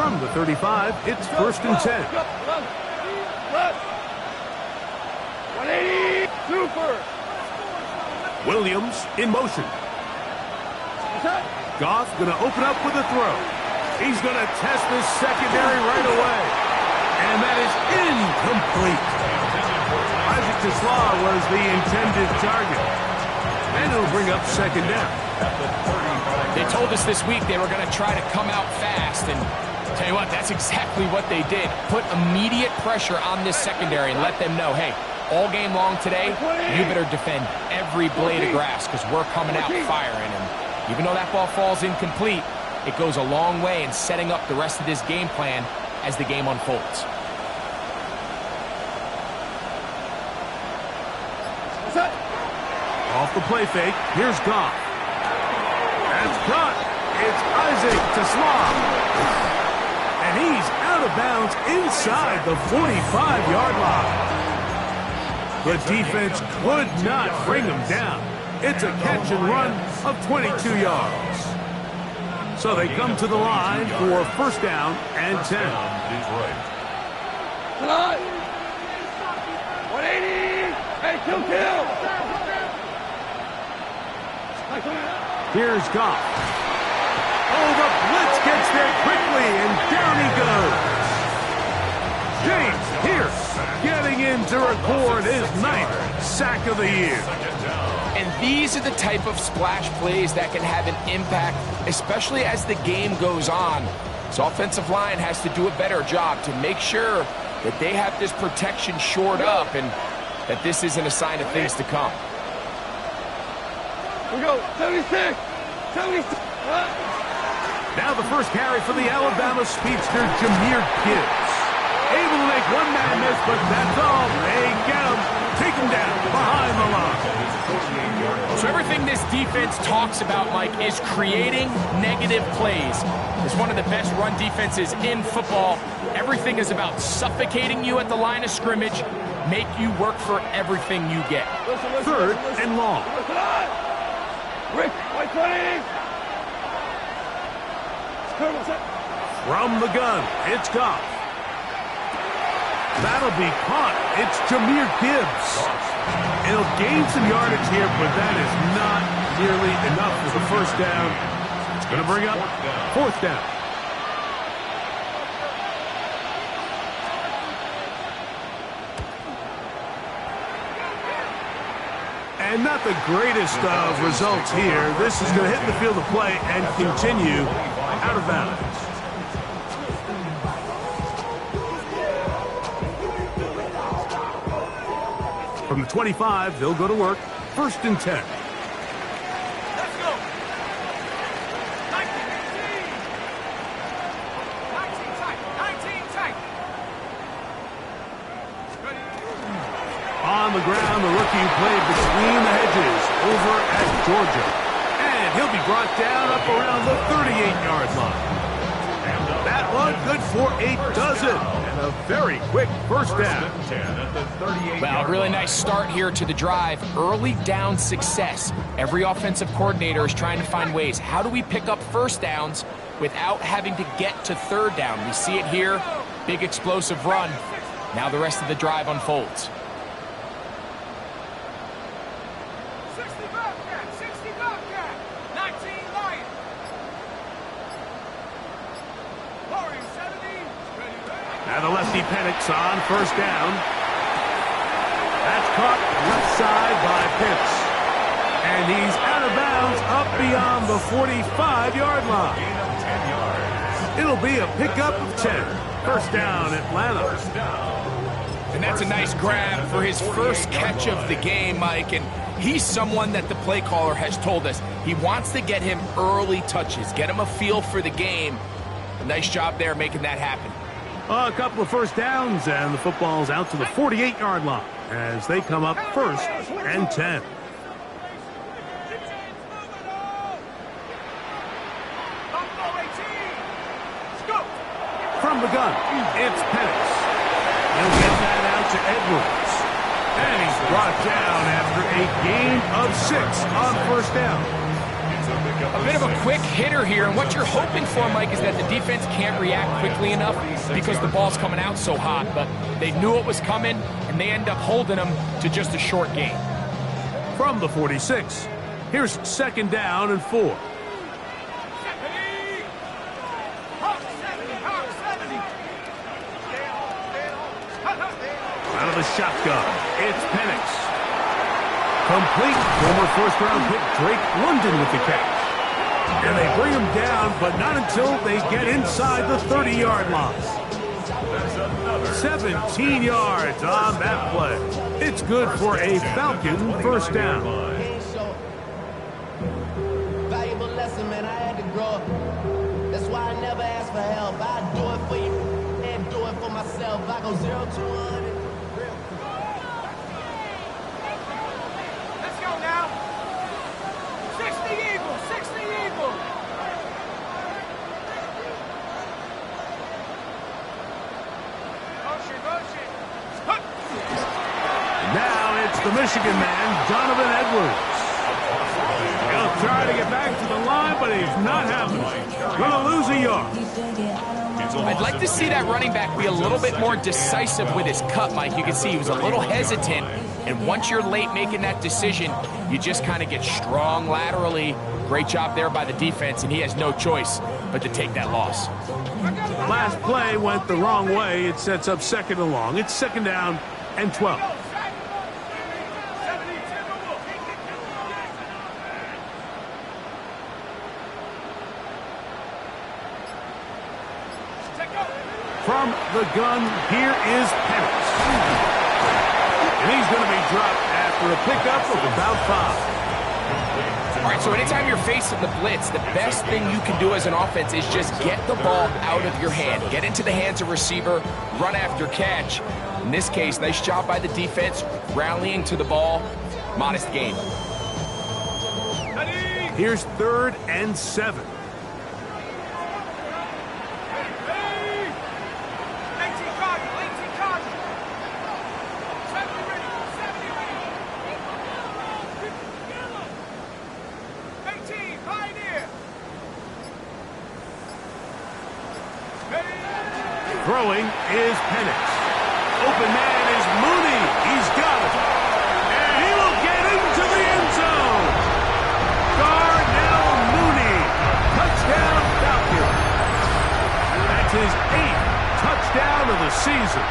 From the 35, it's 1st and 10. 180. Super. Williams in motion. Goff going to open up with a throw. He's going to test this secondary right away. And that is incomplete. Isaac Tesla was the intended target. And it'll bring up 2nd down. They told us this week they were going to try to come out fast, and tell you what, that's exactly what they did. Put immediate pressure on this secondary and let them know, hey, all game long today, you better defend every blade of grass because we're coming out firing. And even though that ball falls incomplete, it goes a long way in setting up the rest of this game plan as the game unfolds. Off the play fake, here's Goff. That's caught. It's Isaac Tesla. And he's out of bounds inside the 45-yard line. The defense could not bring him down. It's a catch and run of 22 yards. So they come to the line for 1st down and 10. 180. Hey, kill. Here's Goff. Oh, the blitz gets there quickly, and down he goes. James Pierce getting in to record his 9th sack of the year. And these are the type of splash plays that can have an impact, especially as the game goes on. So offensive line has to do a better job to make sure that they have this protection shored up and that this isn't a sign of things to come. We go. 76. 76. Now the first carry for the Alabama speedster, Jahmyr Gibbs. Able to make one man miss, but that's all. They get him. Take him down behind the line. So everything this defense talks about, Mike, is creating negative plays. It's one of the best run defenses in football. Everything is about suffocating you at the line of scrimmage, make you work for everything you get. 3rd and long. Rick, white 20. From the gun, it's Goff. That'll be caught. It's Jahmyr Gibbs. He'll gain some yardage here, but that is not nearly enough for the 1st down. It's going to bring up 4th down. And not the greatest of results here. This is going to hit the field of play and continue out of bounds. From the 25, they'll go to work. 1st and 10. Let's go. 19 tight. 19 tight. On the ground, the rookie who played between the hedges over at Georgia. And he'll be brought down up around the 38-yard line. That one good for a dozen. And a very quick 1st down. Well, a really nice start here to the drive. Early down success. Every offensive coordinator is trying to find ways. How do we pick up 1st downs without having to get to 3rd down? We see it here. Big explosive run. Now the rest of the drive unfolds. 60 Bobcat. 60 Bobcat. 19 Lion. Lowering 70. Now the lefty Penix on 1st down. That's caught left side by Pitts. And he's out of bounds up beyond the 45-yard line. It'll be a pickup of 10. 1st down, Atlanta. And that's a nice grab for his first catch of the game, Mike. And he's someone that the play caller has told us he wants to get him early touches, get him a feel for the game. A nice job there making that happen. A couple of 1st downs, and the football's out to the 48-yard line as they come up 1st and 10. From the gun, it's Penix. He'll get that out to Edwards. And he's brought down after a gain of 6 on 1st down. A bit of a quick hitter here, and what you're hoping for, Mike, is that the defense can't react quickly enough because the ball's coming out so hot, but they knew it was coming, and they end up holding them to just a short gain. From the 46, here's 2nd down and 4. Out of the shotgun, it's Penix. Complete. Former first-round pick Drake London with the catch. And they bring him down, but not until they get inside the 30-yard line. 17 yards on that play. It's good for a Falcon first down. Valuable lesson, man. I had to grow up. That's why I never ask for help. I do it for you and do it for myself. I go 0 to 100. Let's go now. 60 Eagles, 60 Eagles. Motion. Now it's the Michigan man, Donovan Edwards. He'll try to get back to the line, but he's not having it. Gonna lose a yard. I'd like to see that running back be a little bit more decisive with his cut, Mike. You can see he was a little hesitant, and once you're late making that decision, you just kind of get strong laterally. Great job there by the defense, and he has no choice but to take that loss. Last play went the wrong way. It sets up 2nd and long. It's 2nd down and 12. From the gun, here is Penix. And he's going to be dropped after a pickup of about 5. All right, so anytime you're facing the blitz, the best thing you can do as an offense is just get the ball out of your hand. Get into the hands of receiver, run after catch. In this case, nice job by the defense, rallying to the ball. Modest gain. Here's 3rd and 7. 18, Pioneer. Throwing is Penix. Open man is Mooney. He's got it. And he will get into the end zone. Darnell Mooney. Touchdown Falcon. That's his 8th touchdown of the season.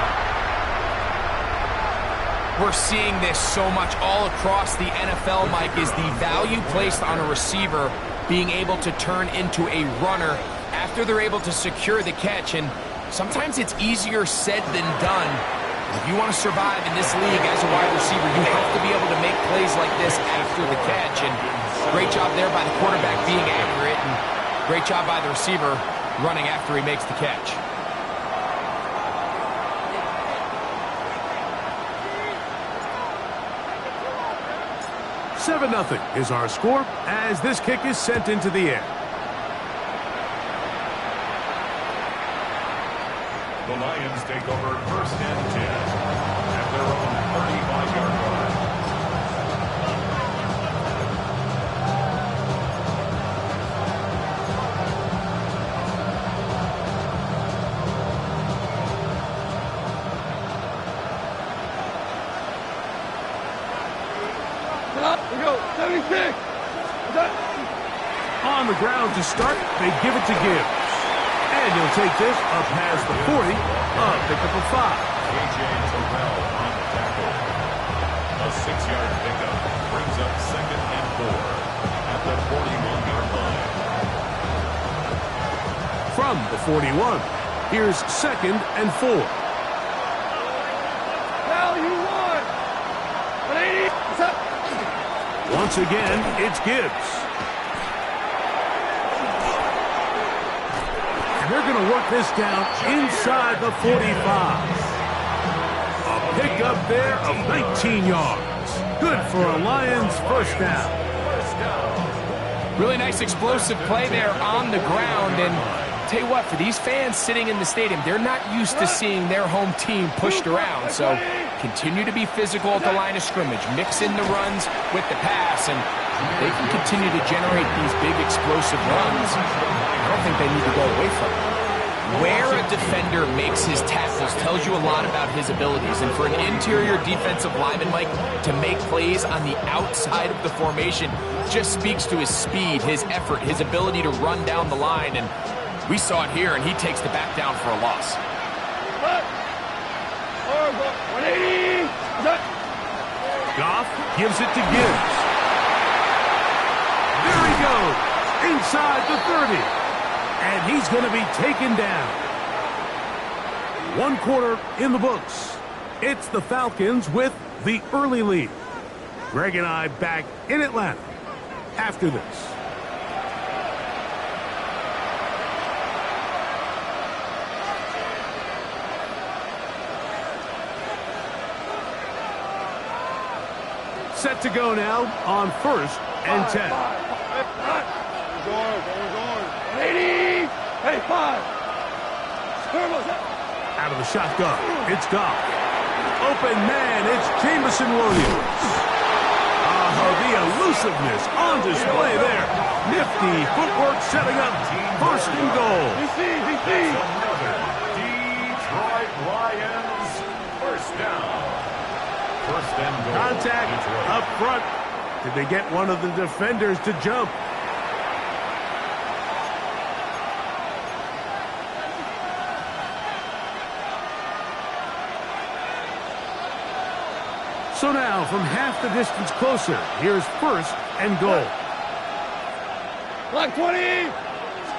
We're seeing this so much all across the NFL, Mike, is the value placed on a receiver being able to turn into a runner after they're able to secure the catch. And sometimes it's easier said than done. If you want to survive in this league as a wide receiver, you have to be able to make plays like this after the catch. And great job there by the quarterback being accurate, and great job by the receiver running after he makes the catch. 7-0 is our score as this kick is sent into the air. The Lions take over 1st and 10 at their own 35-yard line. We go, 76. On the ground to start, they give it to Gibbs. And he'll take this up past the 40, pickup of 5. A.J. Terrell on the tackle. A 6-yard pickup brings up 2nd and 4 at the 41-yard line. From the 41, here's 2nd and 4. Now you won. 180. What's up? Once again, it's Gibbs. And they're going to work this down inside the 45. A pickup there of 19 yards. Good for a Lions first down. Really nice explosive play there on the ground. And tell you what, for these fans sitting in the stadium, they're not used to seeing their home team pushed around. So continue to be physical at the line of scrimmage, mix in the runs with the pass, and they can continue to generate these big explosive runs. I don't think they need to go away from it. Where a defender makes his tackles tells you a lot about his abilities. And for an interior defensive lineman, Mike, to make plays on the outside of the formation just speaks to his speed, his effort, his ability to run down the line. And we saw it here, and he takes the back down for a loss. 180. Goff gives it to Gibbs. There he goes, inside the 30. And he's going to be taken down. 1 quarter in the books. It's the Falcons with the early lead. Greg and I back in Atlanta after this. Set to go now on 1st and 10. 180. Hey, 5. Out of the shotgun, it's Goff. Open man, it's Jameson Williams. The elusiveness on display there. Nifty footwork setting up 1st and goal. Detroit Lions, 1st down. 1st and goal. Contact up front. Did they get one of the defenders to jump? So now, from half the distance closer, here's 1st and goal. Black 20.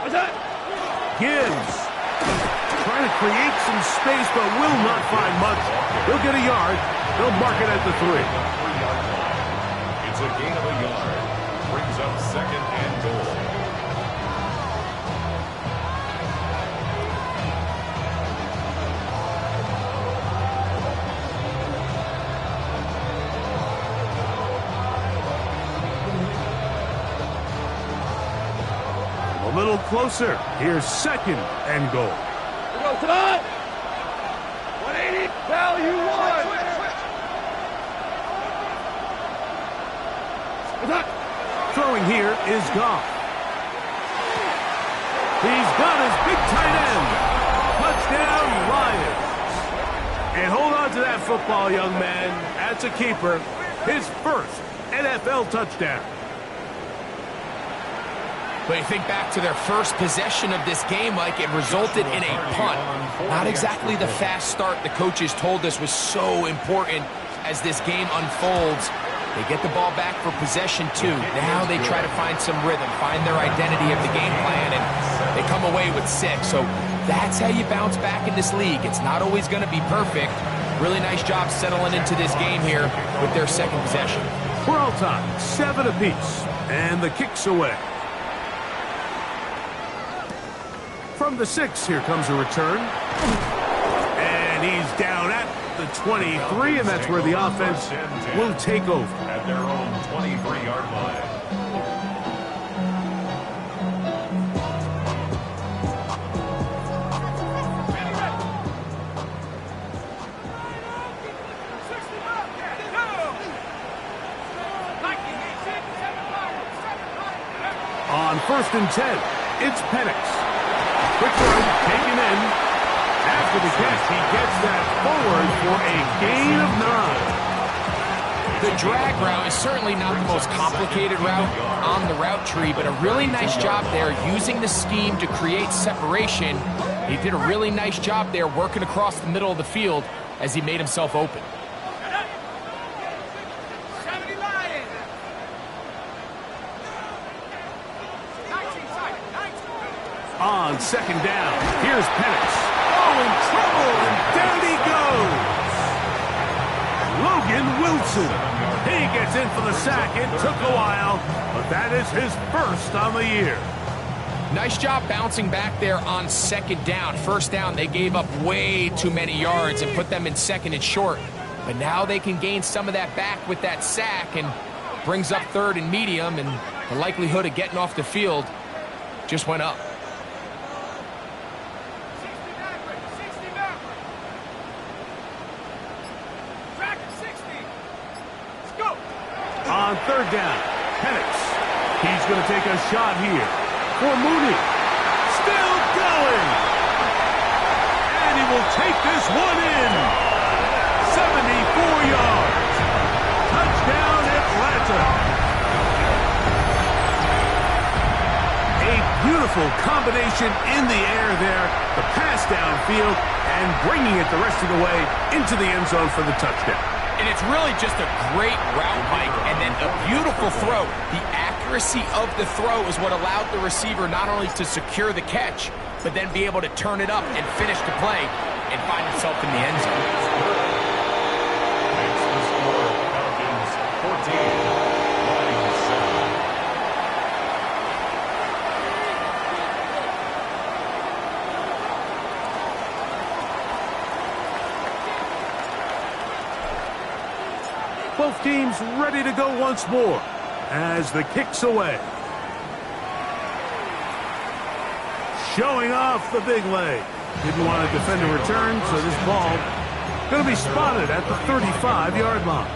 What's that? Gibbs trying to create some space, but will not find much. He'll get a yard. They'll mark it at the 3. It's a gain of a yard. Brings up 2nd and goal. A little closer. Here's 2nd and goal. Here goes tonight. 180. Value 1. Throwing here is Goff. He's got his big tight end. Touchdown, Lions. And hold on to that football, young man. That's a keeper. His 1st NFL touchdown. But you think back to their first possession of this game, Mike, it resulted in a punt. Not exactly the fast start the coaches told us was so important as this game unfolds. They get the ball back for possession 2. Now they try to find some rhythm, find their identity of the game plan, and they come away with 6. So that's how you bounce back in this league. It's not always going to be perfect. Really nice job settling into this game here with their 2nd possession. We're all tied, 7 apiece, and the kick's away. From the 6, here comes a return. And he's down at the 23, and that's where the offense will take over. At their own 23-yard line. On 1st and 10, it's Penix. Quick run, taken in. After the catch, he gets that forward for a gain of 9. The drag route is certainly not the most complicated route on the route tree, but a really nice job there using the scheme to create separation. He did a really nice job there working across the middle of the field as he made himself open. On 2nd down, here's Penix. Oh, in trouble, and down he goes. Logan Wilson. He gets in for the sack. It took a while, but that is his 1st on the year. Nice job bouncing back there on 2nd down. 1st down, they gave up way too many yards and put them in 2nd and short. But now they can gain some of that back with that sack and brings up 3rd and medium, and the likelihood of getting off the field just went up. On third down, Penix. He's going to take a shot here for Mooney. Still going. And he will take this one in. 74 yards. Touchdown, Atlanta. A beautiful combination in the air there. The pass downfield and bringing it the rest of the way into the end zone for the touchdown. And it's really just a great route, Mike, and then a beautiful throw. The accuracy of the throw is what allowed the receiver not only to secure the catch, but then be able to turn it up and finish the play and find himself in the end zone. Makes the score Falcons 14, Lions 7. Both teams ready to go once more as the kick's away. Showing off the big leg. Didn't want to defend a return, so this ball going to be spotted at the 35-yard line.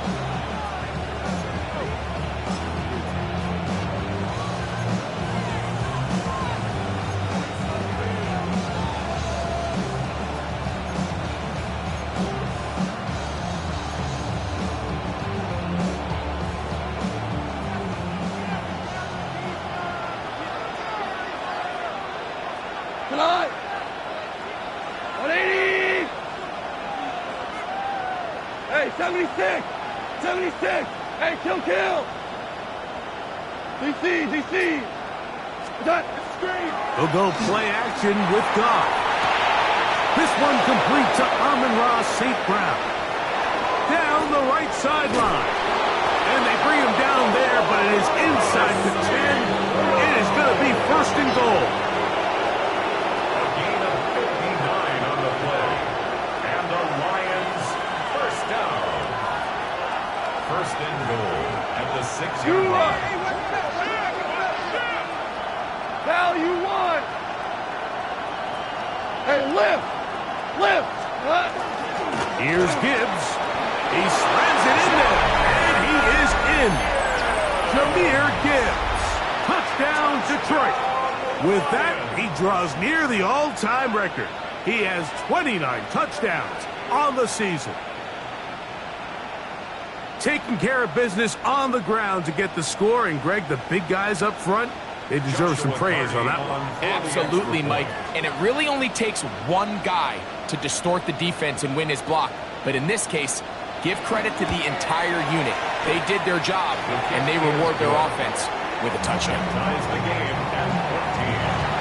Tonight. 180. Hey, 76. 76. Hey, kill. DC. Done. Screen. They'll go play action with Goff. This one complete to Amon-Ra St. Brown. Down the right sideline. And they bring him down there, but it is inside the 10. It is going to be first and goal. First and goal at the 6-yard line. Val, you won. Hey, lift. Here's Gibbs. He slams it in there, and he is in. Jahmyr Gibbs. Touchdown, Detroit. With that, he draws near the all-time record. He has 29 touchdowns on the season. Taking care of business on the ground to get the score. And, Greg, the big guys up front, they deserve some praise on that one. Absolutely, Mike. And it really only takes one guy to distort the defense and win his block. But in this case, give credit to the entire unit. They did their job, and they reward their offense with a touchdown. Ties the game at 14.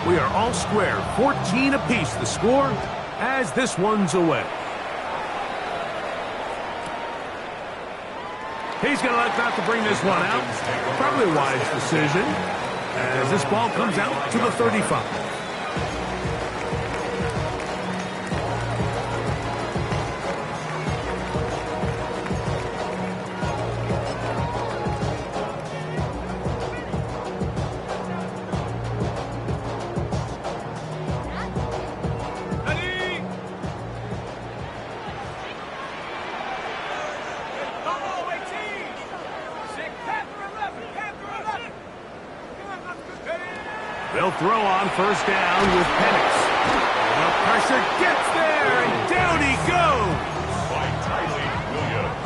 We are all square, 14 apiece the score as this one's away. He's going to elect not to bring this one out. Probably a wise decision as this ball comes out to the 35. They'll throw on first down with Penix. The pressure gets there, and down he goes.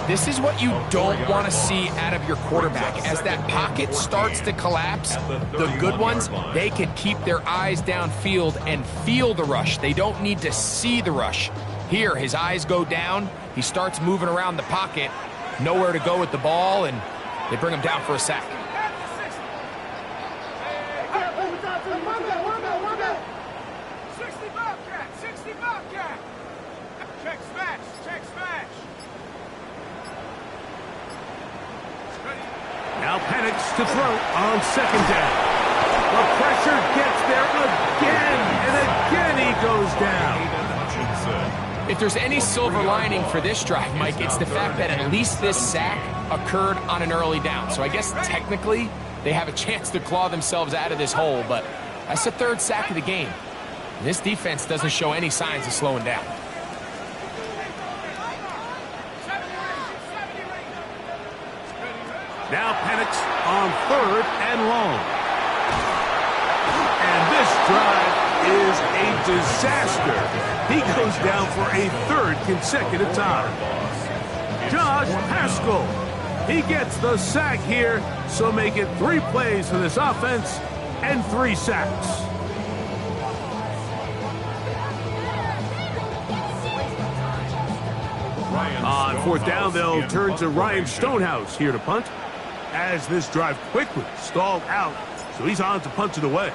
This is what you don't want to see out of your quarterback. As that pocket starts to collapse, the good ones, they can keep their eyes downfield and feel the rush. They don't need to see the rush. Here, his eyes go down. He starts moving around the pocket. Nowhere to go with the ball, and they bring him down for a sack. 60 Bobcat. Check smash. Now Penix to throw on second down. The pressure gets there again, and again he goes down. If there's any silver lining for this drive, Mike, it's the fact that at least this sack occurred on an early down. So I guess technically they have a chance to claw themselves out of this hole, but that's the third sack of the game. This defense doesn't show any signs of slowing down. Now Penix on 3rd and long. And this drive is a disaster. He goes down for a 3rd consecutive time. Josh Haskell, he gets the sack here, so make it 3 plays for this offense and 3 sacks. On 4th down, they'll turn to Ryan Stonehouse here to punt, as this drive quickly stalled out, so he's on to punt it away.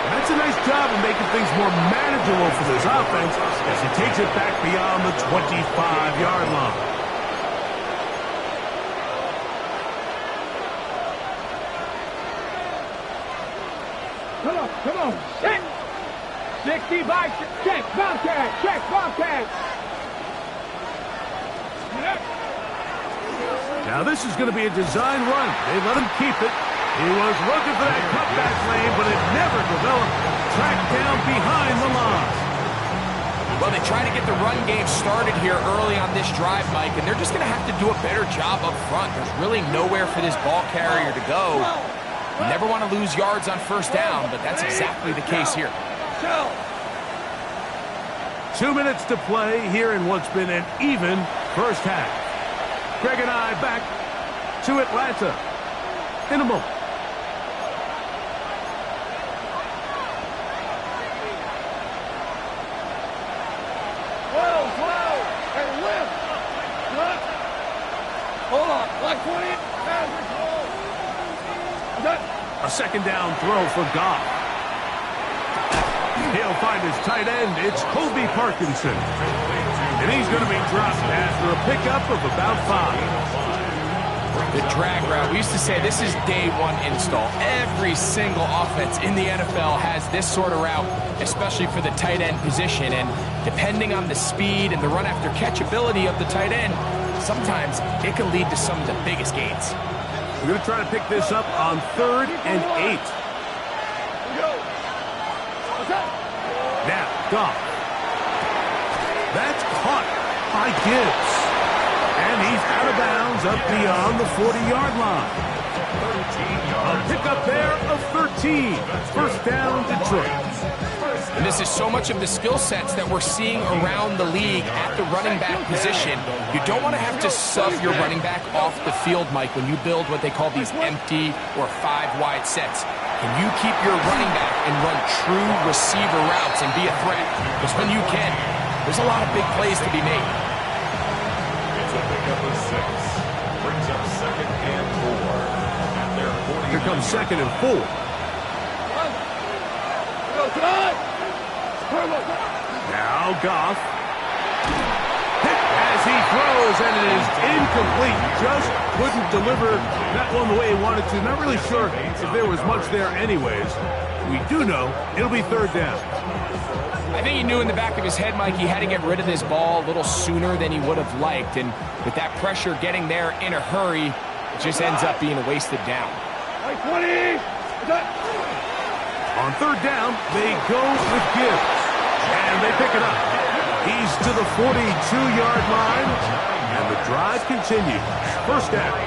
That's a nice job of making things more manageable for this offense as he takes it back beyond the 25-yard line. Come on, check. 60 by check, Bobcat. Now this is going to be a design run. They let him keep it. He was looking for that cutback lane, but it never developed. Tracked down behind the line. Well, they try to get the run game started here early on this drive, Mike, and they're just going to have to do a better job up front. There's really nowhere for this ball carrier to go. You never want to lose yards on 1st down, but that's exactly the case here. 2 minutes to play here in what's been an even first half. Greg and I back to Atlanta in a moment. And lift. Hold on, like 20. A 2nd down throw for Goff. He'll find his tight end. It's Kobe Parkinson. And he's going to be dropped after a pickup of about 5. The drag route. We used to say this is day 1 install. Every single offense in the NFL has this sort of route, especially for the tight end position. And depending on the speed and the run after catch ability of the tight end, sometimes it can lead to some of the biggest gains. We're going to try to pick this up on 3rd and 8. Now, Goff. That's caught by Gibbs. And he's out of bounds up beyond the 40-yard line. A pickup there of 13. 1st down, Detroit. And this is so much of the skill sets that we're seeing around the league at the running back position. You don't want to have to sub your running back off the field, Mike, when you build what they call these empty or 5-wide sets. Can you keep your running back and run true receiver routes and be a threat? Because when you can, there's a lot of big plays to be made. It's a pickup of 6. Brings up 2nd and 4. At their 40. Here comes 2nd and 4. Now Goff. Hit as he throws, and it is incomplete. Just couldn't deliver that one the way he wanted to. Not really sure if there was much there anyways. We do know it'll be 3rd down. I think he knew in the back of his head, Mike, he had to get rid of this ball a little sooner than he would have liked. And with that pressure getting there in a hurry, it just ends up being a wasted down. Like 20. On 3rd down, they go with Gibbs. And they pick it up. He's to the 42-yard line. And the drive continues. 1st down.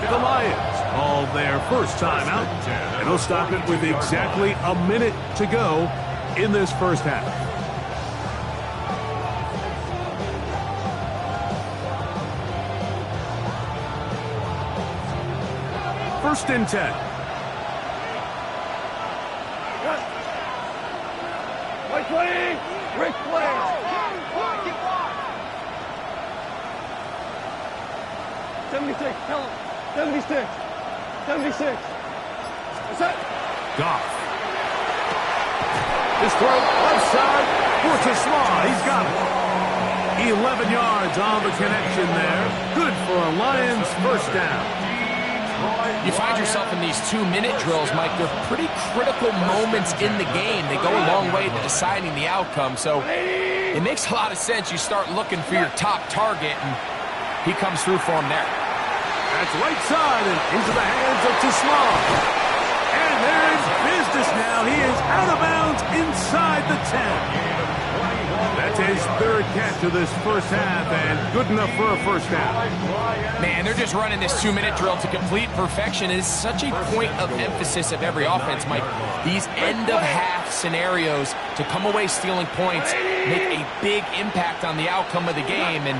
The Lions call their first timeout. And they'll stop it with exactly a minute to go in this 1st half. First and 10. Like 20. Rick plays. 76. Tell him. 76. 76. What's that? Goff. His throw left side for Slaw. He's got it. 11 yards on the connection there. Good for a Lions 1st down. You find yourself in these 2-minute drills, Mike. They're pretty critical moments in the game. They go a long way to deciding the outcome, so it makes a lot of sense. You start looking for your top target, and he comes through for him there. That's right side and into the hands of Taslam. And there's business now. He is out of bounds inside the 10. That's his third catch of this first half, and good enough for a first down. Man, they're just running this 2-minute drill to complete perfection. It is such a point of emphasis of every offense, Mike. These end-of-half scenarios to come away stealing points make a big impact on the outcome of the game, and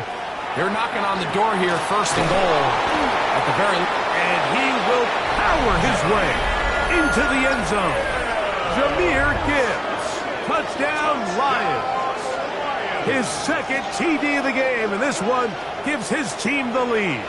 they're knocking on the door here, first and goal at the very... And he will power his way into the end zone. Jahmyr Gibbs, touchdown Lions. His second TD of the game, and this one gives his team the lead.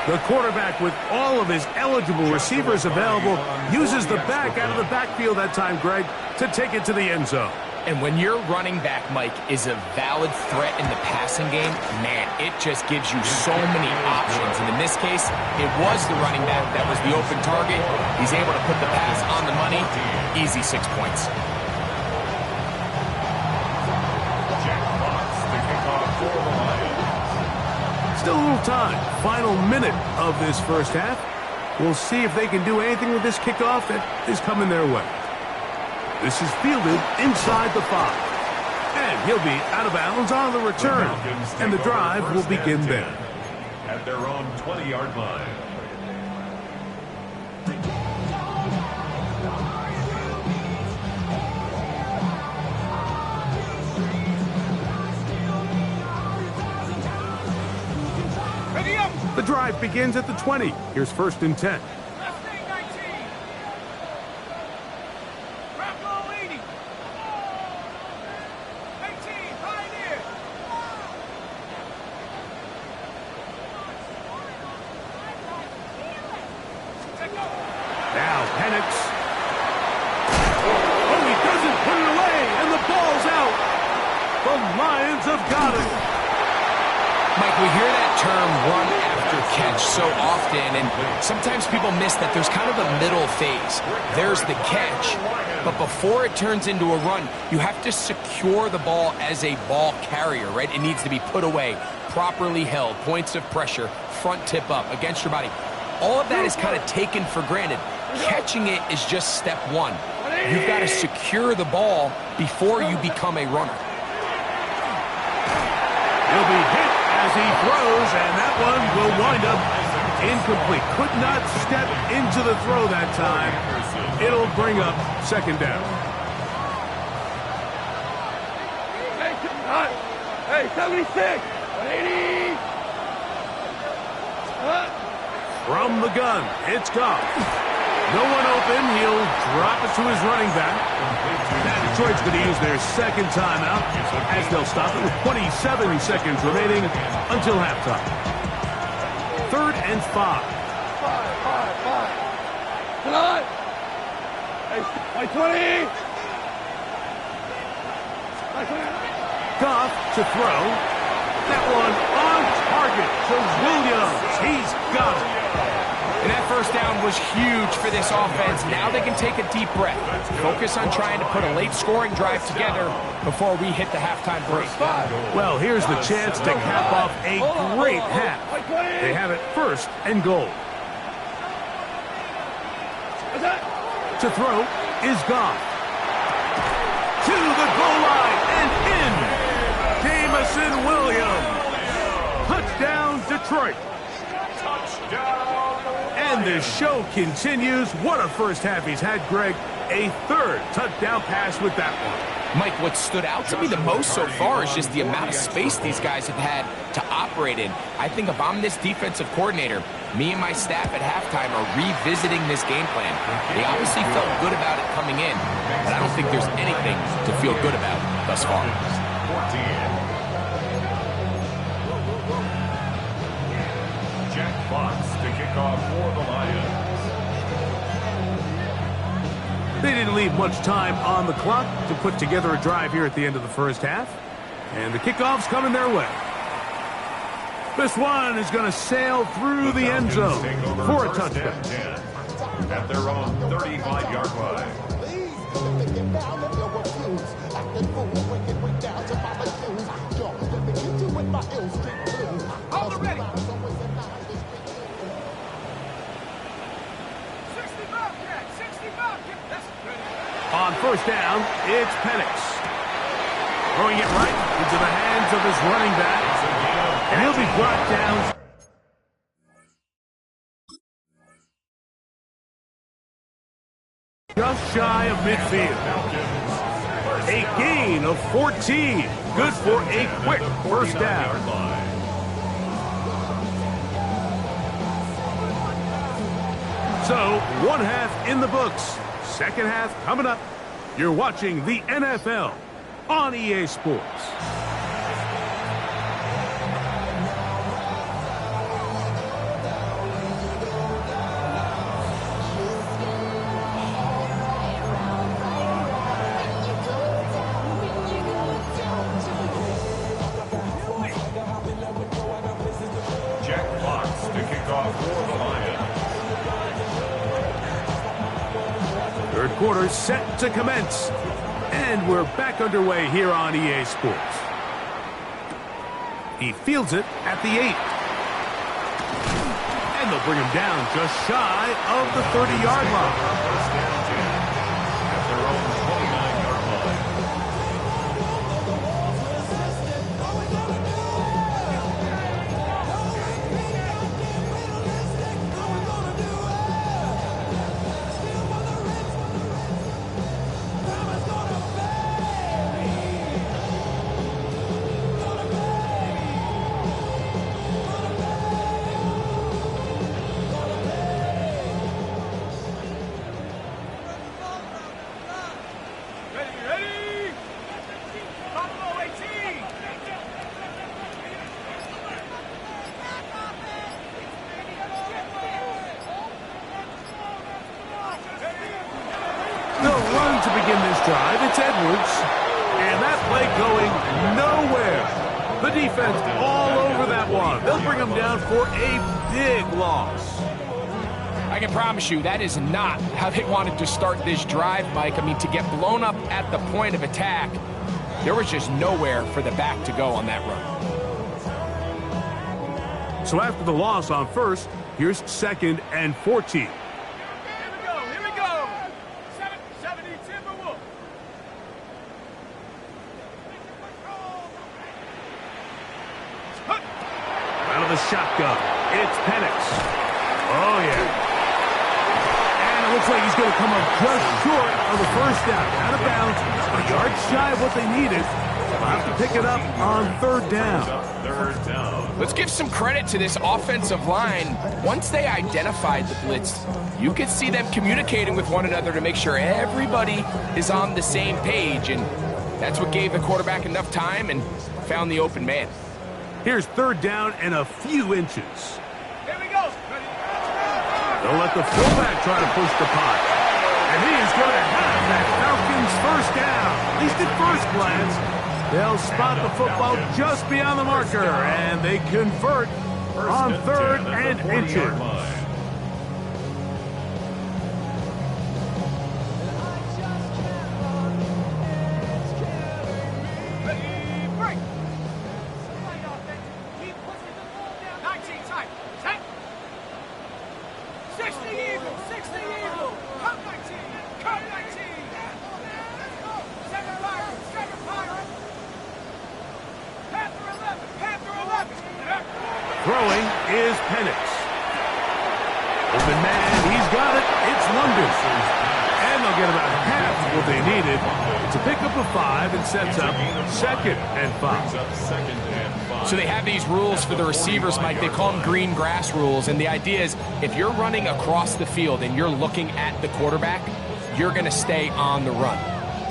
The quarterback, with all of his eligible receivers available, uses the back out of the backfield that time, Greg, to take it to the end zone. And when your running back, Mike, is a valid threat in the passing game, man, it just gives you so many options. And in this case, it was the running back that was the open target. He's able to put the pass on the money. Easy 6 points. Still a little time. Final minute of this first half. We'll see if they can do anything with this kickoff that is coming their way. This is fielded inside the 5. And he'll be out of bounds on the return. And the drive will begin there. At their own 20-yard line. The drive begins at the 20. Here's first and 10. Now Penix. Oh, he doesn't put it away, and the ball's out. The Lions have got it. Mike, we hear that term run after catch so often, and sometimes people miss that there's kind of a middle phase. There's the catch, but before it turns into a run, you have to secure the ball as a ball carrier, right? It needs to be put away, properly held, points of pressure, front tip up, against your body. All of that is kind of taken for granted. Catching it is just step one. You've got to secure the ball before you become a runner. He'll be hit as he throws, and that one will wind up incomplete. Could not step into the throw that time. It'll bring up second down. Hey, 76! 180! From the gun, it's Goff. No one open. He'll drop it to his running back. Now Detroit's going to use their second timeout as they'll stop it with 27 seconds remaining until halftime. 3rd and 5. 5. Tonight! Hey, my 20! My 20! Goff to throw. That one on target to Williams. He's got it. And that first down was huge for this offense. Now they can take a deep breath. Focus on trying to put a late scoring drive together before we hit the halftime break. Well, here's the chance to cap off a great half. They have it 1st and goal. To throw is Goff. To the goal line and in. Jameson Williams. Touchdown, Detroit. And the show continues. What a first half he's had, Greg. A 3rd touchdown pass with that one. Mike, what stood out to me the most so far is just the amount of space these guys have had to operate in. I think if I'm this defensive coordinator, me and my staff at halftime are revisiting this game plan. They obviously felt good about it coming in, but I don't think there's anything to feel good about thus far. 14. Jack Fox to kick off for the Lions. They didn't leave much time on the clock to put together a drive here at the end of the first half. And the kickoff's coming their way. This one is going to sail through the end zone for a touchdown. At their own 35-yard line. Hold it ready. On first down, it's Penix. Throwing it right into the hands of his running back. And he'll be brought down just shy of midfield. A gain of 14. Good for a quick first down. So, one half in the books. Second half coming up. You're watching the NFL on EA Sports. Jack Fox to kick off for the Lions. Third quarter set to commence. And we're back underway here on EA Sports. He fields it at the 8. And they'll bring him down just shy of the 30-yard line. First down 10 at their own 29-yard line. Drive, it's Edwards, and that play going nowhere. The defense all over that one. They'll bring him down for a big loss. I can promise you that is not how they wanted to start this drive, Mike. I mean, to get blown up at the point of attack, there was just nowhere for the back to go on that run. So after the loss on first, here's 2nd and 14. Shotgun. It's Penix. Oh, yeah. And it looks like he's going to come up just short of the first down. Out of bounds, a yard shy of what they needed. They'll have to pick it up on third down. Let's give some credit to this offensive line. Once they identified the blitz, you could see them communicating with one another to make sure everybody is on the same page. And that's what gave the quarterback enough time and found the open man. Here's third down and a few inches. Here we go. They'll let the fullback try to push the pot. And he is going to have that Falcons first down. At least at first glance, they'll spot the football just beyond the marker, and they convert on third and inches. Throwing is Penix. Open man, he's got it. It's London. And they'll get about half of what they needed to pick up a 5 and sets up 2nd and 5. So they have these rules for the receivers, Mike. They call them green grass rules. And the idea is if you're running across the field and you're looking at the quarterback, you're going to stay on the run.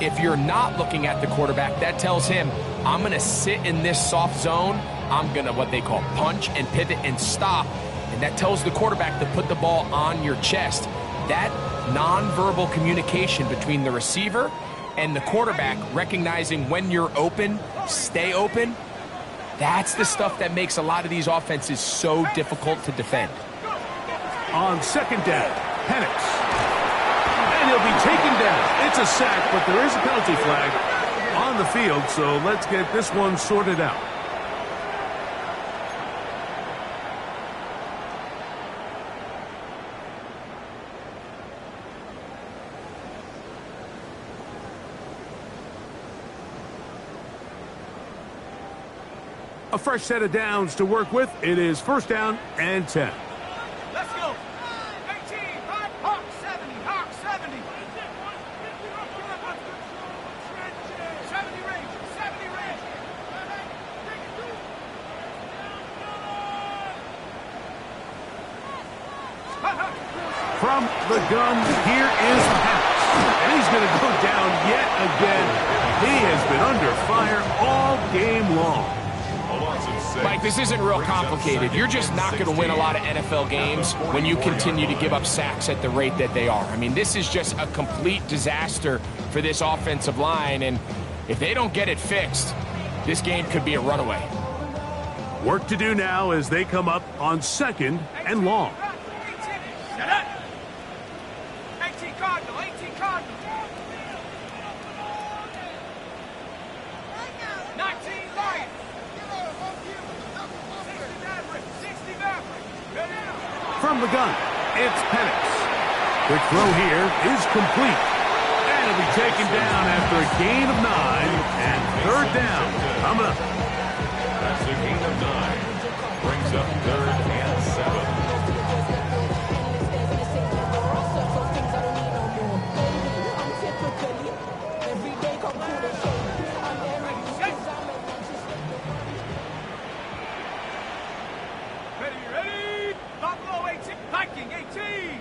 If you're not looking at the quarterback, that tells him, I'm going to sit in this soft zone. I'm going to what they call punch and pivot and stop. And that tells the quarterback to put the ball on your chest. That nonverbal communication between the receiver and the quarterback, recognizing when you're open, stay open, That's the stuff that makes a lot of these offenses so difficult to defend. On second down, Penix. And he'll be taken down. It's a sack, but there is a penalty flag on the field, so let's get this one sorted out. A fresh set of downs to work with. It is first down and 10. Let's go. 18, Hawk 70, Hawk 70. 70 range, 70 range. From the gun, here is Penix. And he's going to go down yet again. He has been under fire all game long. Mike, this isn't real complicated. You're just not going to win a lot of NFL games when you continue to give up sacks at the rate that they are. I mean, this is just a complete disaster for this offensive line, and if they don't get it fixed, this game could be a runaway. Work to do now as they come up on second and long. 18 Cardinal, 18 Cardinal. 19 Lion. 60 Maverick. From the gun, it's Penix. Quick throw here is complete. And it'll be taken down after a gain of 9. And third down coming up. That's a gain of 9. Brings up third and 7. Ready? Buffalo 18. Viking 18.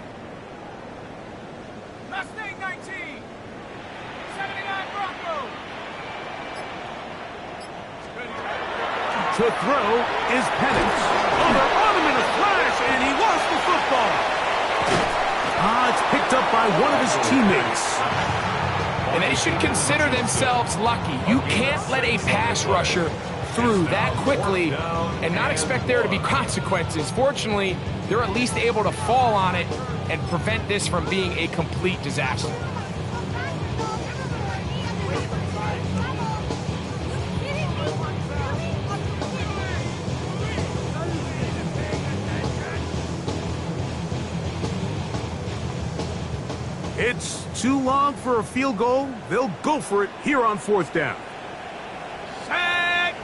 Mustang 19. 79 Bronco. To throw is Penix. Oh, they're on him in a flash, and he lost the football. It's picked up by one of his teammates. And they should consider themselves lucky. You can't let a pass rusher through that quickly and not expect there to be consequences. Fortunately, they're at least able to fall on it and prevent this from being a complete disaster. It's too long for a field goal. They'll go for it here on fourth down. Sack.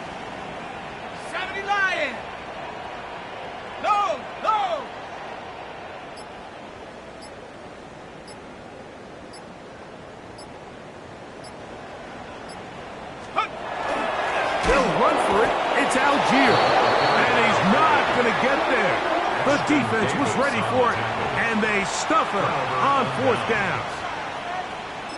70 Lion. Low, low. They'll run for it. It's Algier. And he's not going to get there. The defense was ready for it, and they stuff it on fourth down.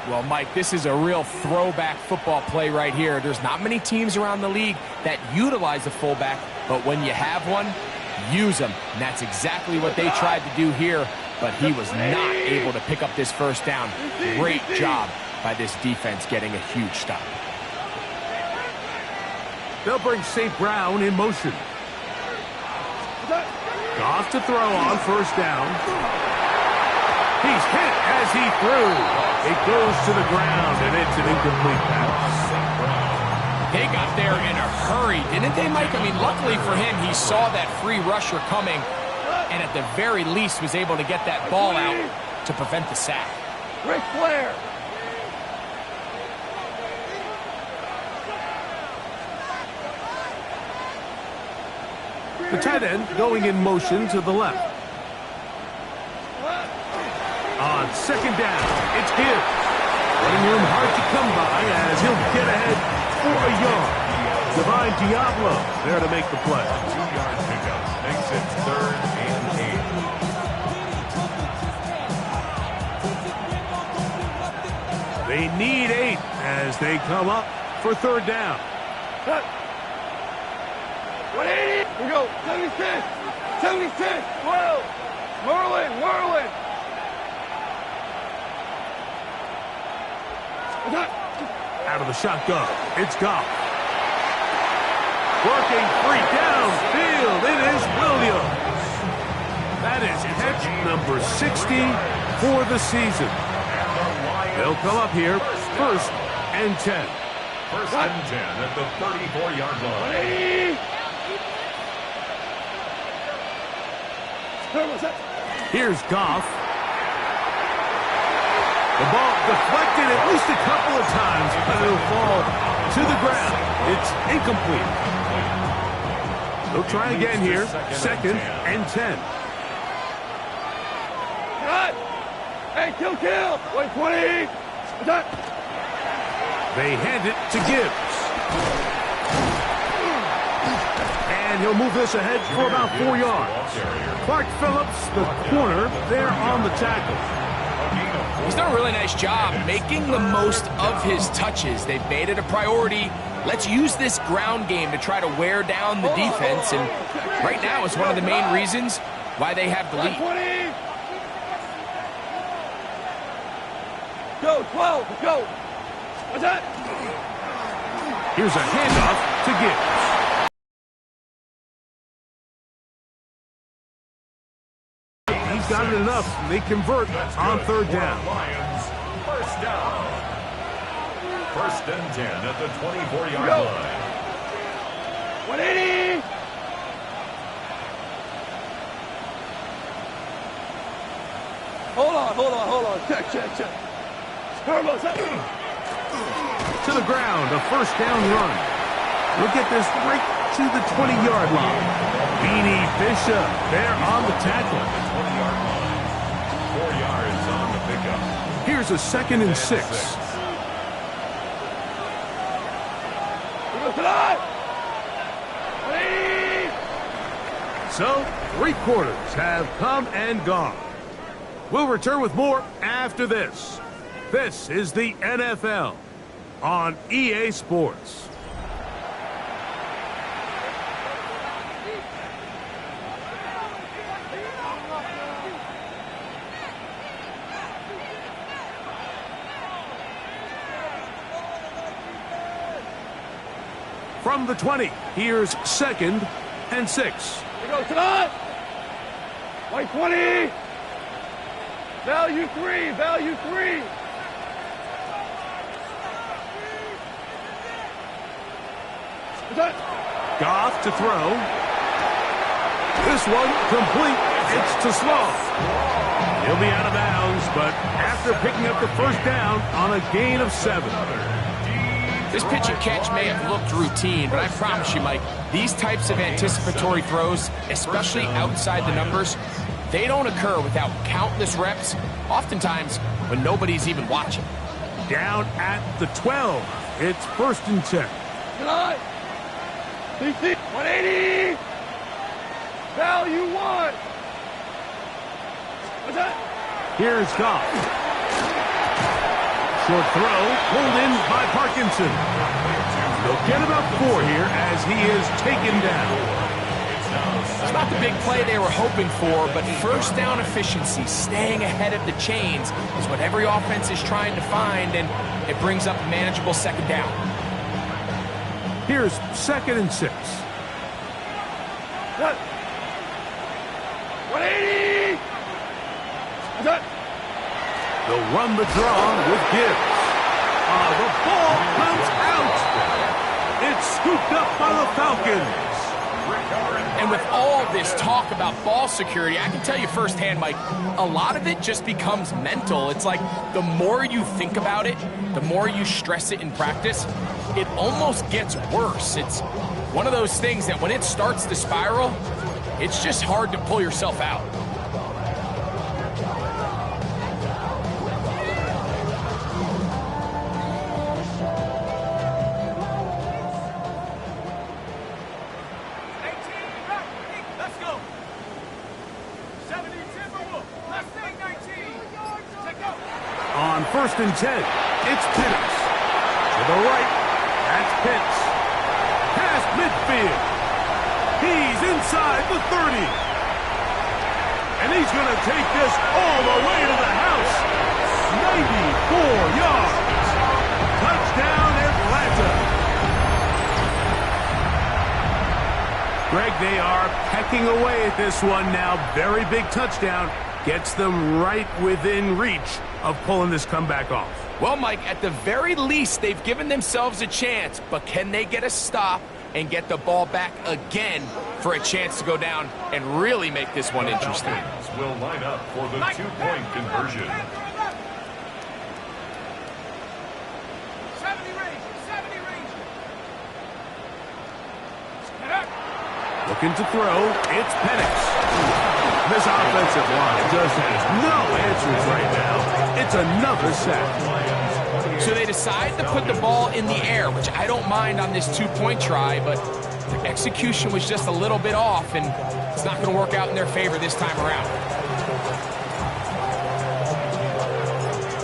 Well, Mike, this is a real throwback football play right here. There's not many teams around the league that utilize a fullback, but when you have one, use them. And that's exactly what they tried to do here, but he was not able to pick up this first down. Great job by this defense getting a huge stop. They'll bring St. Brown in motion. Goff to throw on first down. He's hit as he threw. It goes to the ground, and it's an incomplete pass. They got there in a hurry, didn't they, Mike? I mean, luckily for him, he saw that free rusher coming, and at the very least was able to get that ball out to prevent the sack. Ric Flair. The tight end going in motion to the left. On second down, it's Gibbs. Running room hard to come by as he'll get ahead for a yard. Divine Diablo there to make the play. 2-yard pickup makes it third and 8. They need 8 as they come up for third down. 180. We go. 76. 76. 12. Whirling. Whirling. Out of the shotgun, it's Goff. Working free downfield. It is Williams. That is catch number 60 for the season. They'll come up here, 1st and 10. 1st and 10 at the 34-yard line. Here's Goff. The ball deflected at least a couple of times, but it'll fall to the ground. It's incomplete. They'll try again here, 2nd and 10. Cut! Hey, kill! 120! They hand it to Gibbs. And he'll move this ahead for about 4 yards. Clark Phillips, the corner, there on the tackle. He's done a really nice job making the most of his touches. They've made it a priority. Let's use this ground game to try to wear down the defense, and right now it's one of the main reasons why they have the lead. Go, 12, go! What's that? Here's a handoff to Gibbs. He's got it enough. They convert on 3rd down. Lions, 1st down. 1st and 10 at the 24-yard line. 180! Hold on. Check. To the ground, a 1st down run. Look at this, right to the 20-yard line. Beanie Bishop there on the tackle. 20-yard line. 4 yards on the pickup. Here's a 2nd and 6. So, 3 quarters have come and gone. We'll return with more after this. This is the NFL on EA Sports. From the 20, here's 2nd and 6. Here goes tonight. White 20. Value 3. Goff to throw. This one complete. It's to Small. He'll be out of bounds, but after picking up the 1st down on a gain of 7. This pitch and catch may have looked routine, but I promise you, Mike, these types of anticipatory throws, especially outside the numbers, they don't occur without countless reps, oftentimes when nobody's even watching. Down at the 12. It's 1st and 10. Tonight. 180. Value 1. What's that? Here's Goff. Short throw, pulled in by Parkinson. They'll get about 4 here as he is taken down. It's not the big play they were hoping for, but 1st down efficiency, staying ahead of the chains, is what every offense is trying to find, and it brings up a manageable 2nd down. Here's 2nd and 6. 180. What's that? They'll run the draw with Gibbs. The ball comes out. It's scooped up by the Falcons. And with all this talk about ball security, I can tell you firsthand, Mike, a lot of it just becomes mental. It's like the more you think about it, the more you stress it in practice, it almost gets worse. It's one of those things that when it starts to spiral, it's just hard to pull yourself out. On 1st and 10, it's Penix. To the right, that's Pitts. Past midfield. He's inside the 30. And he's going to take this all the way to the house. 94 yards. Touchdown, Atlanta. Greg, they are pecking away at this one now. Very big touchdown. Gets them right within reach of pulling this comeback off. Well, Mike, at the very least, they've given themselves a chance, but can they get a stop and get the ball back again for a chance to go down and really make this one interesting? Will line up for the two-point conversion. 70 range. Looking to throw, it's Penix. This offensive line just has no answers right now. It's another sack. So they decide to put the ball in the air, which I don't mind on this two-point try, but the execution was just a little bit off, and it's not going to work out in their favor this time around.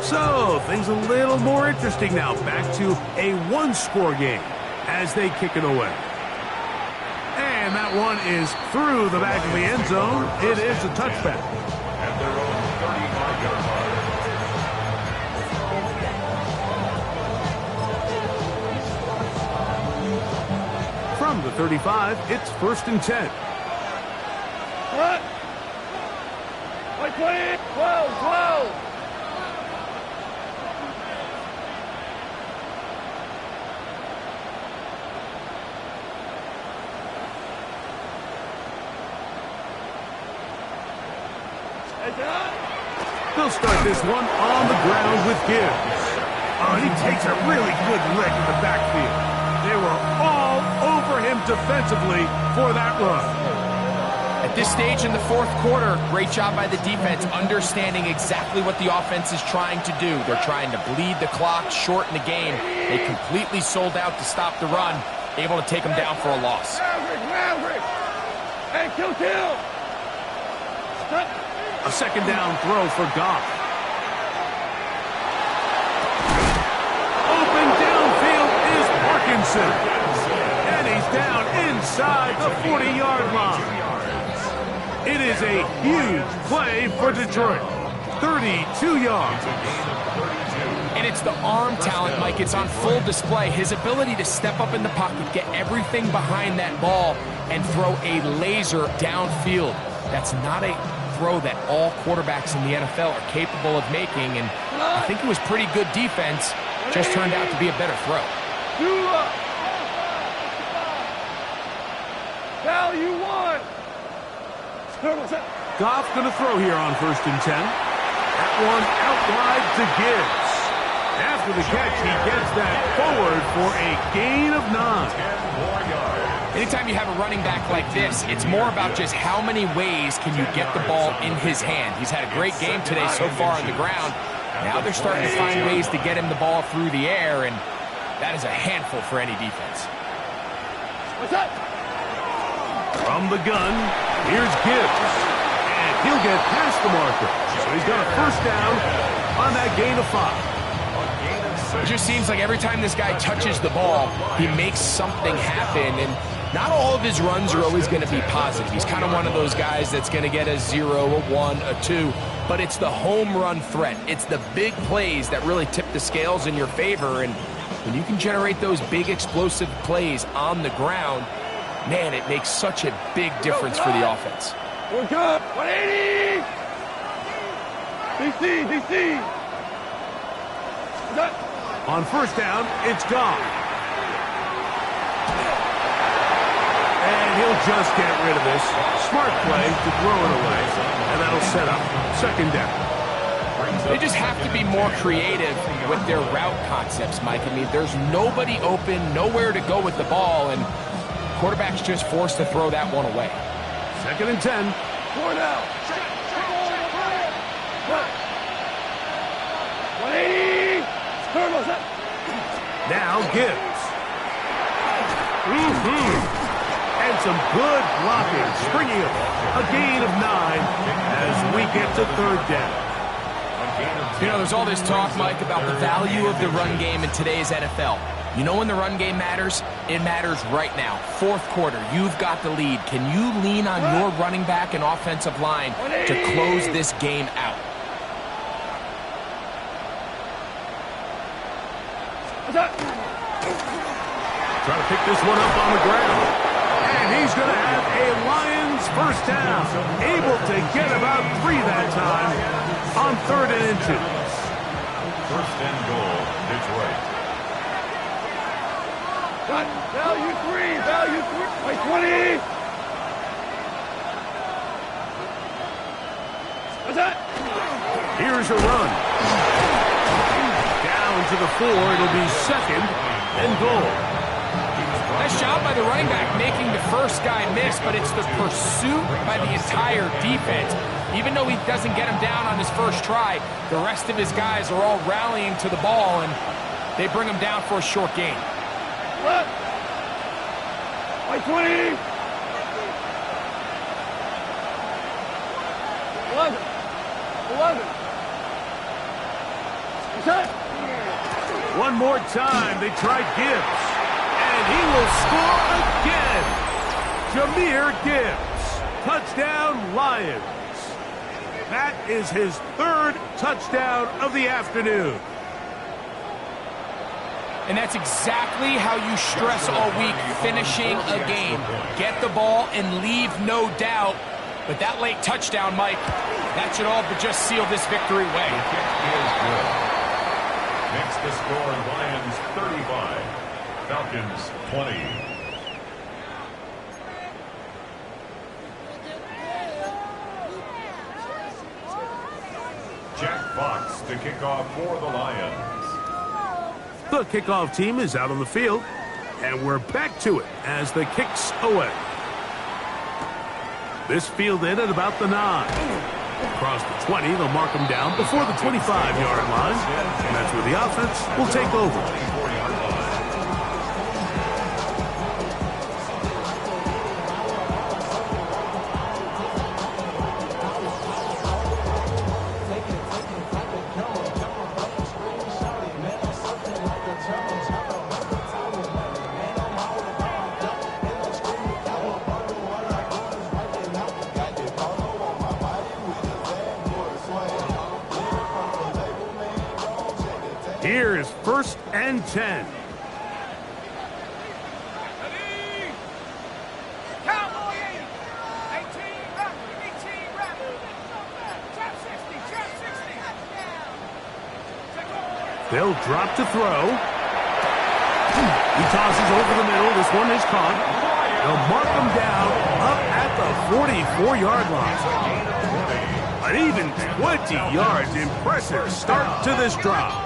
So, things a little more interesting now. Back to a one-score game as they kick it away. And that one is through the back of the end zone. It is a touchback. At their own 35-yard line. From the 35, it's 1st and 10. What? Play. 12. They'll start this one on the ground with Gibbs. Oh, he takes a really good lick in the backfield. They were all over him defensively for that run. At this stage in the fourth quarter, great job by the defense, understanding exactly what the offense is trying to do. They're trying to bleed the clock, shorten the game. They completely sold out to stop the run, able to take them down for a loss. Hey, kill. A second down throw for Goff. Open downfield is Parkinson. And he's down inside the 40-yard line. It is a huge play for Detroit. 32 yards. And it's the arm talent, Mike. It's on full display. His ability to step up in the pocket, get everything behind that ball, and throw a laser downfield. That's not a throw that all quarterbacks in the NFL are capable of making, and I think it was pretty good defense, just turned out to be a better throw. Value one. Goff going to throw here on 1st and 10. That one out wide to Gibbs. After the catch, he gets that forward for a gain of 9. Anytime you have a running back like this, it's more about just how many ways can you get the ball in his hand. He's had a great game today so far on the ground. Now they're starting to find ways to get him the ball through the air, and that is a handful for any defense. What's up? From the gun, here's Gibbs. And he'll get past the marker. So he's got a first down on that gain of 5. It just seems like every time this guy touches the ball, he makes something happen, and not all of his runs are always going to be positive. He's kind of one of those guys that's going to get a 0, a 1, a 2, but it's the home run threat. It's the big plays that really tip the scales in your favor, and when you can generate those big explosive plays on the ground, man, it makes such a big difference for the offense. We're good. 180. DC. On first down, it's Goff. And he'll just get rid of this. Smart play to throw it away, and that'll set up 2nd down. They just have to be more creative with their route concepts, Mike. I mean, there's nobody open, nowhere to go with the ball, and quarterback's just forced to throw that one away. 2nd and 10. 4 now. 180. Now Gibbs. And some good blocking, springing up a gain of 9 as we get to 3rd down. You know, there's all this talk, Mike, about the value of the run game in today's NFL. You know when the run game matters? It matters right now. 4th quarter, you've got the lead. Can you lean on your running back and offensive line to close this game out? Trying to pick this one up on the ground. And he's going to have a Lions first down. Able to get about 3 that time on 3rd and 2. First and goal, Detroit. Value 3, value 3, by 20. What's that? Here's a run. Down to the 4. It'll be 2nd and goal. Nice job by the running back making the first guy miss, but it's the pursuit by the entire defense. Even though he doesn't get him down on his first try, the rest of his guys are all rallying to the ball, and they bring him down for a short gain. What? By 20. 11. 11. What's that? One more time, they try Gibbs. And he will score again. Jahmyr Gibbs. Touchdown, Lions. That is his 3rd touchdown of the afternoon. And that's exactly how you stress all week, finishing a game. Get the ball and leave no doubt. But that late touchdown, Mike, that should all but just seal this victory away. The kick is good. Next to score, Lions 35, Falcons 20. Jack Fox to kick off for the Lions. The kickoff team is out on the field, and we're back to it as the kick's away. This fielded at about the 9. Across the 20, they'll mark them down before the 25-yard line, and that's where the offense will take over. 24-yard line. Here is 1st and 10. They'll drop to throw. He tosses over the middle. This one is caught. They'll mark him down up at the 44-yard line. An even 20 yards. Impressive start to this drive.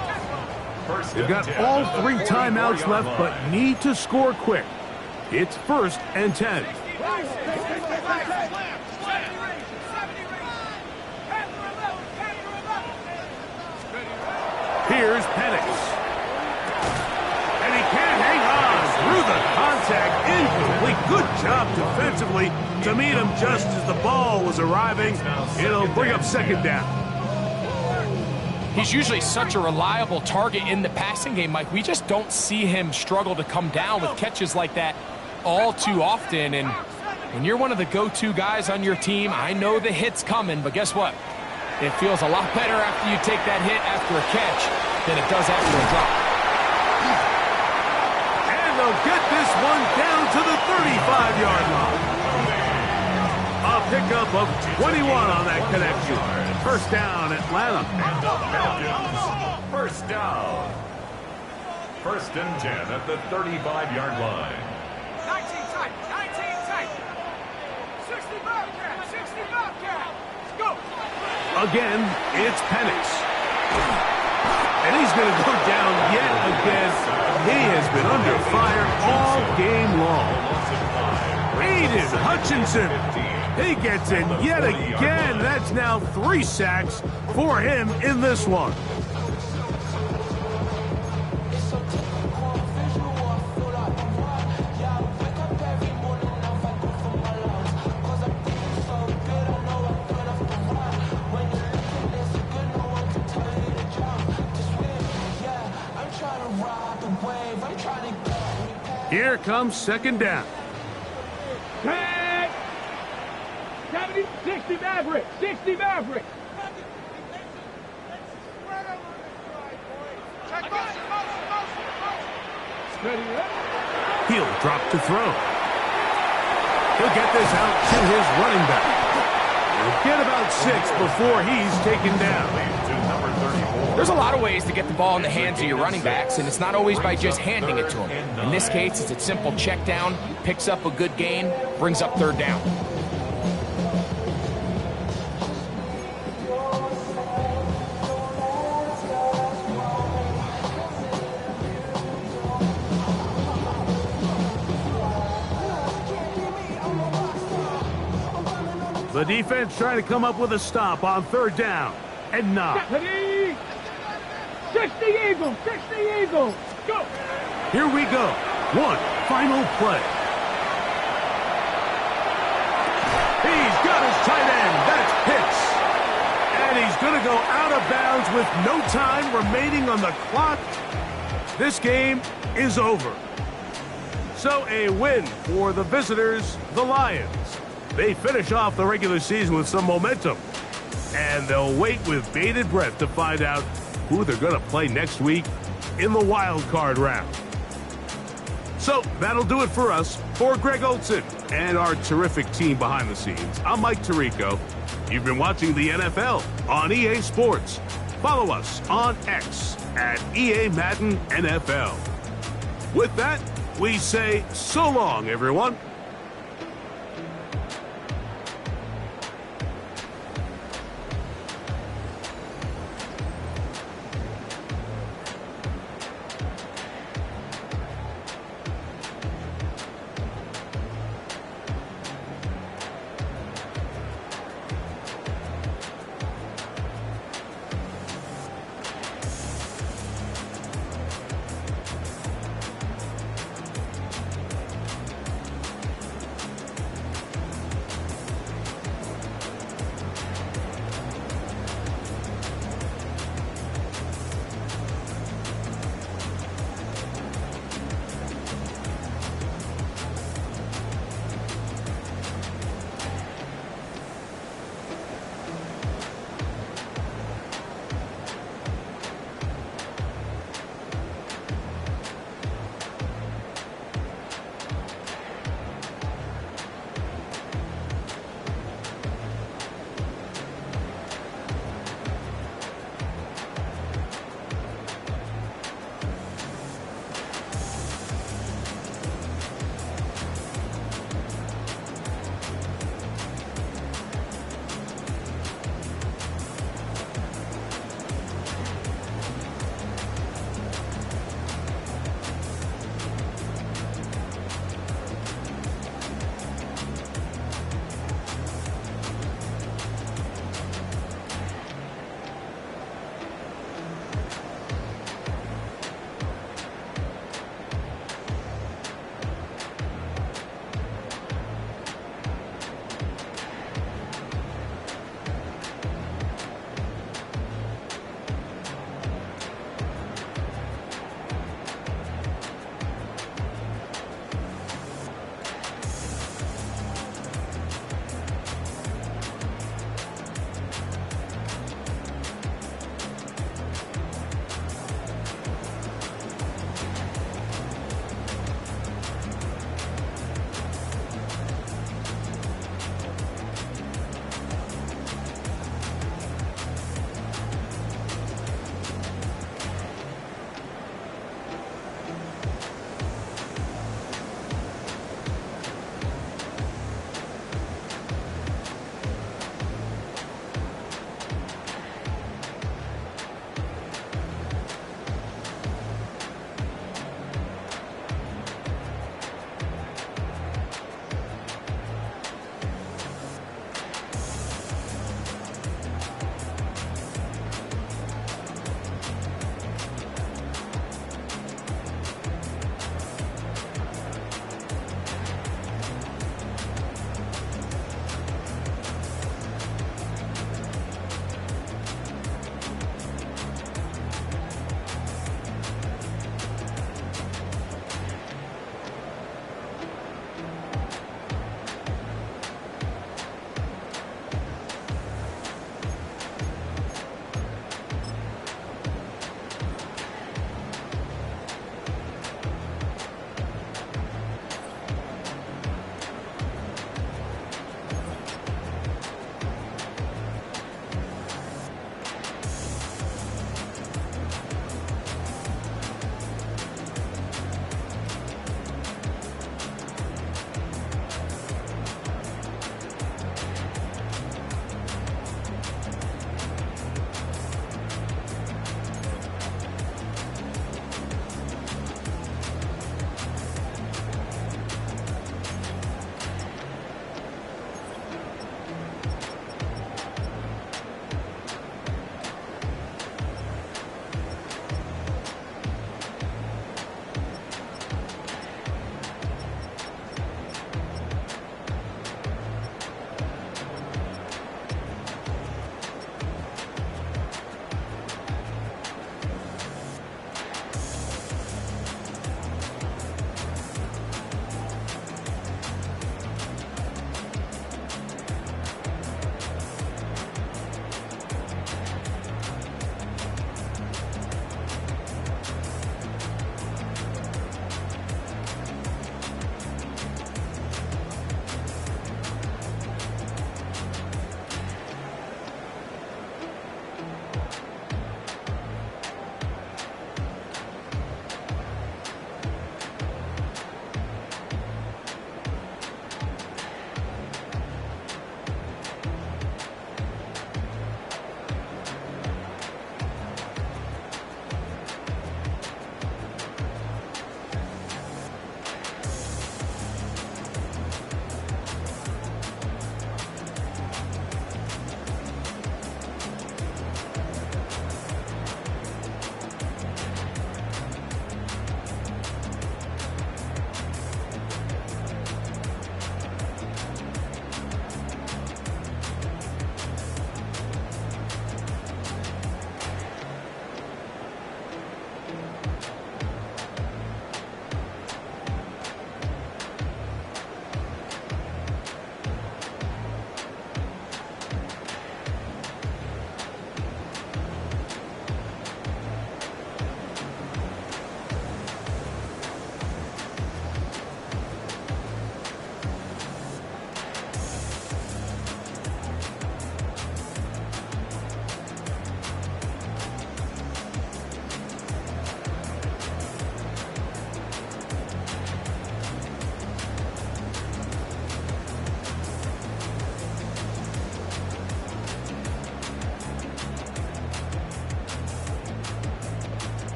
They've got all 3 timeouts left, but need to score quick. It's 1st and 10. Here's Penix. And he can't hang on through the contact. Incomplete. Good job defensively to meet him just as the ball was arriving. It'll bring up 2nd down. He's usually such a reliable target in the passing game, Mike. We just don't see him struggle to come down with catches like that all too often. And when you're one of the go-to guys on your team, I know the hit's coming, but guess what? It feels a lot better after you take that hit after a catch than it does after a drop. And they'll get this one down to the 35-yard line. A pickup of 21 on that connection. 1st down, Atlanta. And the Falcons, 1st down. 1st and 10 at the 35-yard line. 19 tight, 19 tight. 60 Bobcat, 60 Bobcat. Let's go. Again, it's Penix. And he's going to go down yet again. He has been under fire all game long. Aiden Hutchinson. He gets in yet again. That's now 3 sacks for him in this one. Here comes 2nd down. 70, 60 Maverick, 60 Maverick. He'll drop to throw. He'll get this out to his running back. He'll get about 6 before he's taken down. There's a lot of ways to get the ball in the hands of your running backs, and it's not always by just handing it to them. In this case, it's a simple check down, picks up a good gain, brings up 3rd down. The defense trying to come up with a stop on 3rd down. And not. Ready? 60 Eagles! 60 Eagles! Go! Here we go. One final play. He's got his tight end. That's Pitts. And he's going to go out of bounds with no time remaining on the clock. This game is over. So a win for the visitors, the Lions. They finish off the regular season with some momentum. And they'll wait with bated breath to find out who they're going to play next week in the wild card round. So that'll do it for us. For Greg Olson and our terrific team behind the scenes, I'm Mike Tirico. You've been watching the NFL on EA Sports. Follow us on X at Swj-madden NFL. With that, we say so long, everyone.